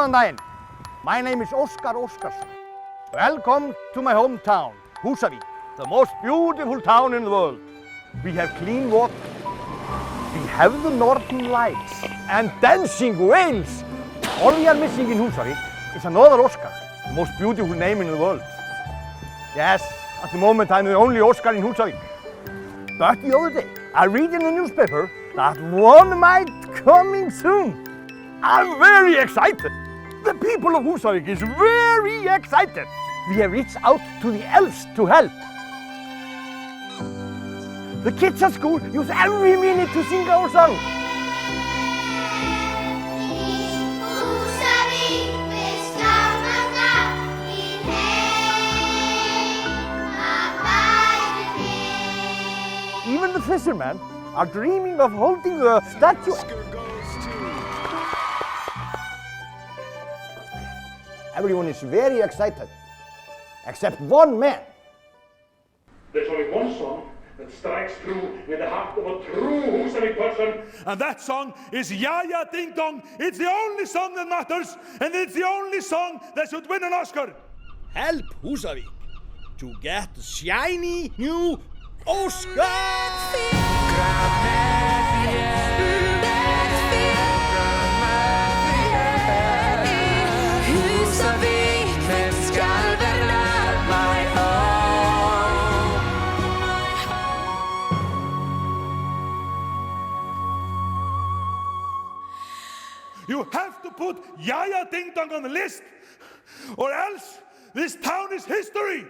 Góðan daginn. My name is Óskar Óskarsson. Welcome to my hometown, Húsavík, the most beautiful town in the world. We have clean water. We have the northern lights and dancing whales. All we are missing in Húsavík is another Óskar, the most beautiful name in the world. Yes, at the moment I'm the only Óskar in Húsavík. But the other day, I read in the newspaper that one might coming soon. I'm very excited. The people of Húsavík is very excited. We have reached out to the elves to help. The kids at school use every minute to sing our song. Even the fishermen are dreaming of holding the statue. Everyone is very excited, except one man. There's only one song that strikes true in the heart of a true Húsavík person. And that song is Jæja Ding Dong. It's the only song that matters, and it's the only song that should win an Oscar. Help Húsavík to get shiny new Oscar! You have to put Jæja Ding Dong on the list, or else this town is history.